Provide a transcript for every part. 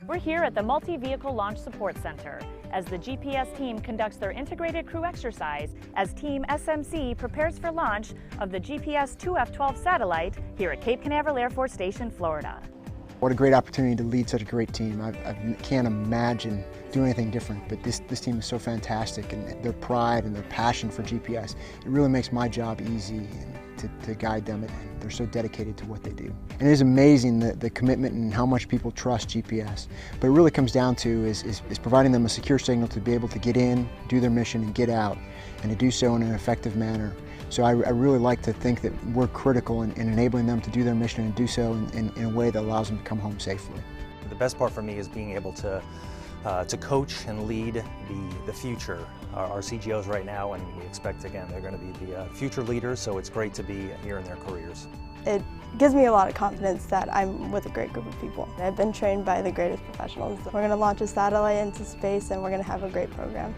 We're here at the Multi-Vehicle Launch Support Center as the GPS team conducts their integrated crew exercise as Team SMC prepares for launch of the GPS 2F-12 satellite here at Cape Canaveral Air Force Station, Florida. What a great opportunity to lead such a great team. I can't imagine doing anything different, but this team is so fantastic, and their pride and their passion for GPS, it really makes my job easy to guide them, and they're so dedicated to what they do. And it is amazing the commitment and how much people trust GPS. But it really comes down to is providing them a secure signal to be able to get in, do their mission, and get out, and to do so in an effective manner. So I really like to think that we're critical in enabling them to do their mission and do so in a way that allows them to come home safely. The best part for me is being able to coach and lead the future. Our CGOs right now, and we expect again they're going to be the future leaders, so it's great to be here in their careers. It gives me a lot of confidence that I'm with a great group of people. I've been trained by the greatest professionals. We're going to launch a satellite into space and we're going to have a great program.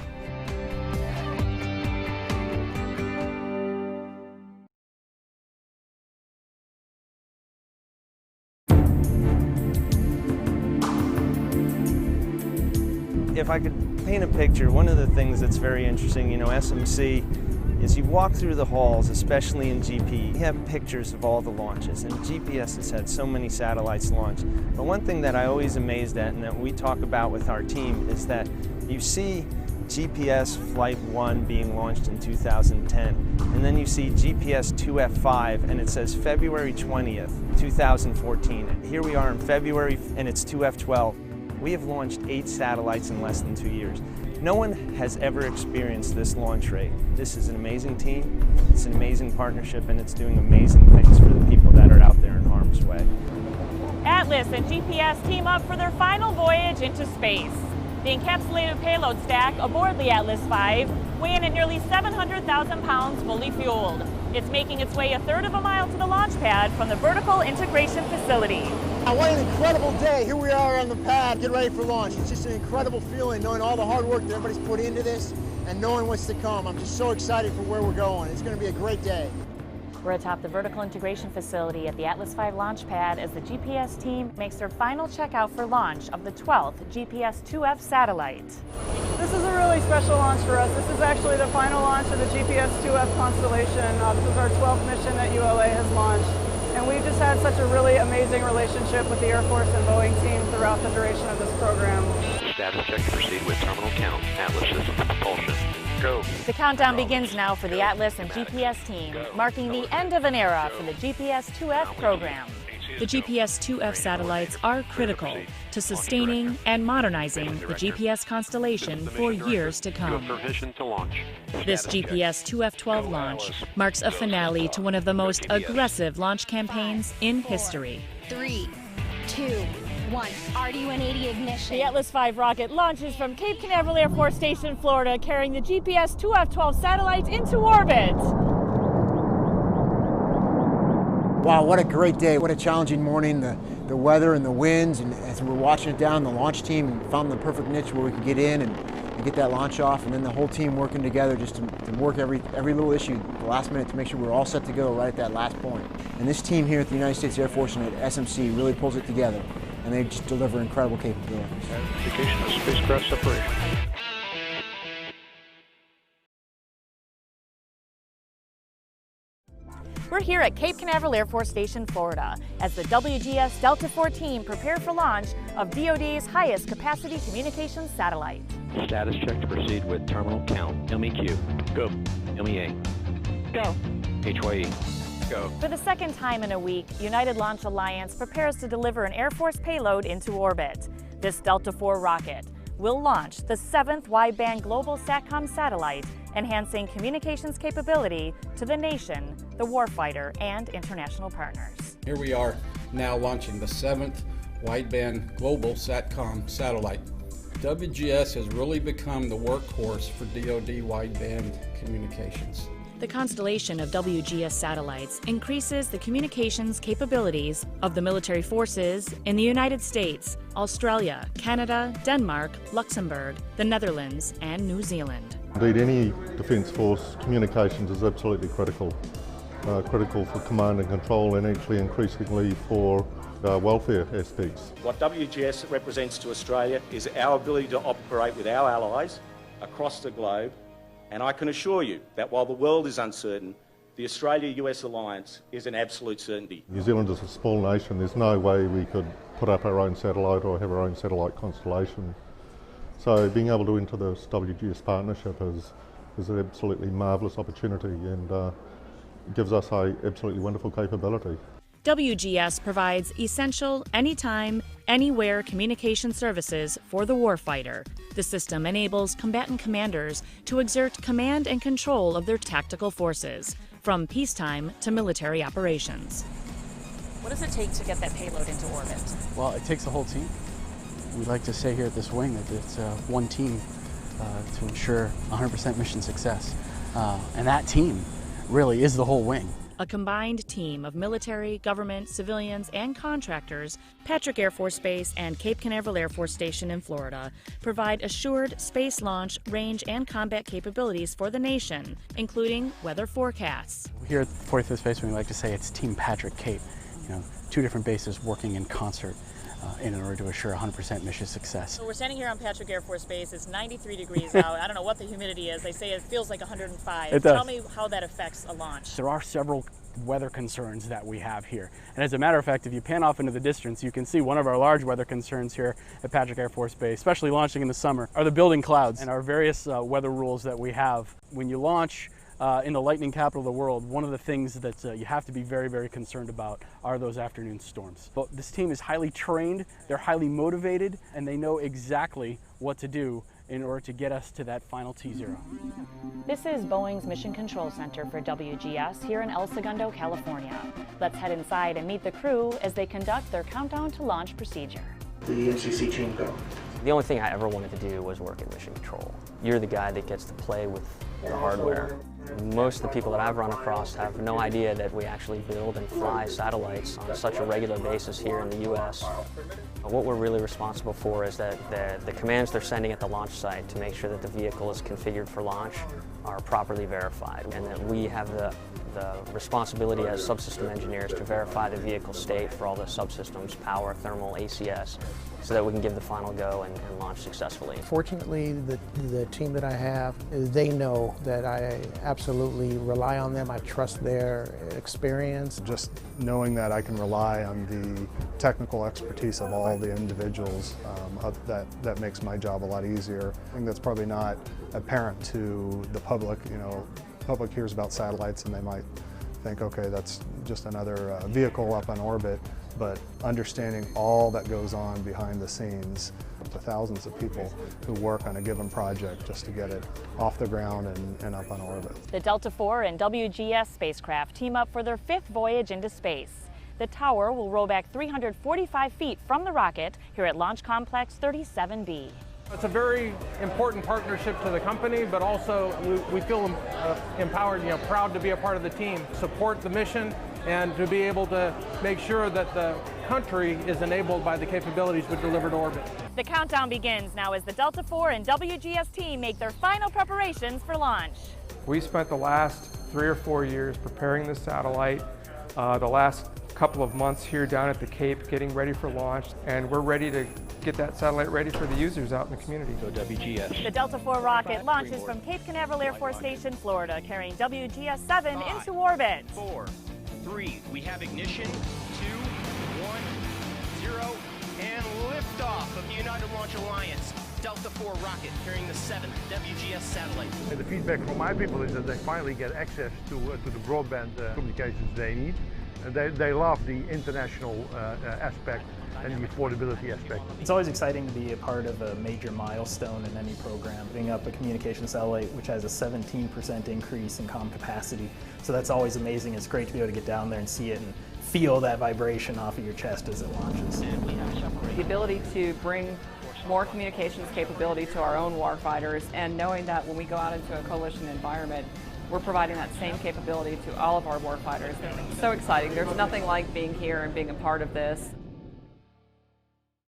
If I could paint a picture, one of the things that's very interesting, SMC, is you walk through the halls, especially in GP, you have pictures of all the launches, and GPS has had so many satellites launched. But one thing that I always amazed at, and that we talk about with our team, is that you see GPS Flight 1 being launched in 2010, and then you see GPS 2F5, and it says February 20th, 2014. And here we are in February, and it's 2F12. We have launched 8 satellites in less than 2 years. No one has ever experienced this launch rate. This is an amazing team, it's an amazing partnership, and it's doing amazing things for the people that are out there in harm's way. Atlas and GPS team up for their final voyage into space. The encapsulated payload stack aboard the Atlas V weigh in at nearly 700,000 pounds fully fueled. It's making its way 1/3 of a mile to the launch pad from the Vertical Integration Facility. What an incredible day. Here we are on the pad, get ready for launch. It's just an incredible feeling knowing all the hard work that everybody's put into this and knowing what's to come. I'm just so excited for where we're going. It's going to be a great day. We're atop the Vertical Integration Facility at the Atlas V launch pad as the GPS team makes their final checkout for launch of the 12th GPS 2F satellite. This is a really special launch for us. This is actually the final launch of the GPS 2F constellation. This is our 12th mission that ULA has launched. And we've just had such a really amazing relationship with the Air Force and Boeing team throughout the duration of this program. Status check to proceed with terminal count. Atlas system propulsion. Go. The countdown begins now for the Atlas and GPS team, marking the end of an era for the GPS 2F program. The GPS 2F satellites are critical to sustaining and modernizing the GPS constellation for years to come. This GPS 2F-12 launch marks a finale to one of the most aggressive launch campaigns in history. 3, 2, 1. RD-180 ignition. The Atlas V rocket launches from Cape Canaveral Air Force Station, Florida, carrying the GPS 2F-12 satellite into orbit. Wow, what a great day. What a challenging morning. The weather and the winds, and as we were watching it down, the launch team found the perfect niche where we could get in and get that launch off, and then the whole team working together just to work every little issue at the last minute to make sure we're all set to go right at that last point. And this team here at the United States Air Force and at SMC really pulls it together, and they just deliver incredible capabilities. Indication of spacecraft separation. We're here at Cape Canaveral Air Force Station, Florida, as the WGS Delta IV team prepare for launch of DoD's highest capacity communications satellite. Status check to proceed with terminal count. MEQ. Go. MEA. Go. HYE. Go. For the second time in a week, United Launch Alliance prepares to deliver an Air Force payload into orbit. This Delta IV rocket will launch the 7th wideband global SATCOM satellite, enhancing communications capability to the nation, the warfighter, and international partners. Here we are now launching the 7th wideband global SATCOM satellite. WGS has really become the workhorse for DoD wideband communications. The constellation of WGS satellites increases the communications capabilities of the military forces in the United States, Australia, Canada, Denmark, Luxembourg, the Netherlands, and New Zealand. Indeed, any Defence Force communications is absolutely critical. Critical for command and control, and actually increasingly for welfare aspects. What WGS represents to Australia is our ability to operate with our allies across the globe, and I can assure you that while the world is uncertain, the Australia-US alliance is an absolute certainty. New Zealand is a small nation. There's no way we could put up our own satellite or have our own satellite constellation. So being able to enter this WGS partnership is an absolutely marvellous opportunity and gives us an absolutely wonderful capability. WGS provides essential, anytime, anywhere communication services for the warfighter. The system enables combatant commanders to exert command and control of their tactical forces, from peacetime to military operations. What does it take to get that payload into orbit? Well, it takes the whole team. We like to say here at this wing that it's one team to ensure 100% mission success. And that team really is the whole wing. A combined team of military, government, civilians, and contractors, Patrick Air Force Base and Cape Canaveral Air Force Station in Florida provide assured space launch, range, and combat capabilities for the nation, including weather forecasts. Here at the 45th Space Wing, we like to say it's Team Patrick Cape. You know, two different bases working in concert in order to assure 100% mission success. So we're standing here on Patrick Air Force Base. It's 93 degrees out. I don't know what the humidity is. They say it feels like 105. It does. Tell me how that affects a launch. There are several weather concerns that we have here. And as a matter of fact, if you pan off into the distance, you can see one of our large weather concerns here at Patrick Air Force Base, especially launching in the summer, are the building clouds and our various weather rules that we have. When you launch in the lightning capital of the world, one of the things that you have to be very, very concerned about are those afternoon storms. But this team is highly trained, they're highly motivated, and they know exactly what to do in order to get us to that final T0. This is Boeing's Mission Control Center for WGS here in El Segundo, California. Let's head inside and meet the crew as they conduct their countdown to launch procedure. The NCC team go. The only thing I ever wanted to do was work in mission control. You're the guy that gets to play with the hardware. Most of the people that I've run across have no idea that we actually build and fly satellites on such a regular basis here in the U.S. What we're really responsible for is that the commands they're sending at the launch site to make sure that the vehicle is configured for launch are properly verified, and that we have the responsibility as subsystem engineers to verify the vehicle state for all the subsystems, power, thermal, ACS, so that we can give the final go and launch successfully. Fortunately, the team that I have, they know that I absolutely rely on them. I trust their experience. Just knowing that I can rely on the technical expertise of all the individuals, that makes my job a lot easier. I think that's probably not apparent to the public. You know, the public hears about satellites and they might think, okay, that's just another vehicle up on orbit. But understanding all that goes on behind the scenes, the thousands of people who work on a given project just to get it off the ground and up on orbit. The Delta IV and WGS spacecraft team up for their 5th voyage into space. The tower will roll back 345 feet from the rocket here at Launch Complex 37B. It's a very important partnership to the company, but also we feel empowered, proud to be a part of the team, support the mission, and to be able to make sure that the country is enabled by the capabilities we deliver to orbit. The countdown begins now as the Delta IV and WGS team make their final preparations for launch. We spent the last 3 or 4 years preparing the satellite, the last couple of months here down at the Cape getting ready for launch, and we're ready to get that satellite ready for the users out in the community. Go WGS. The Delta IV rocket launches from Cape Canaveral Air Force Station, Florida, carrying WGS-7 into orbit. 4, 3, we have ignition, 2, 1, 0, and liftoff of the United Launch Alliance. Delta IV rocket carrying the 7th WGS satellite. The feedback from my people is that they finally get access to the broadband communications they need. They love the international aspect and the affordability aspect. It's always exciting to be a part of a major milestone in any program, putting up a communication satellite which has a 17% increase in comm capacity. So that's always amazing. It's great to be able to get down there and see it and feel that vibration off of your chest as it launches. The ability to bring more communications capability to our own warfighters, and knowing that when we go out into a coalition environment, we're providing that same capability to all of our warfighters. It's so exciting. There's nothing like being here and being a part of this.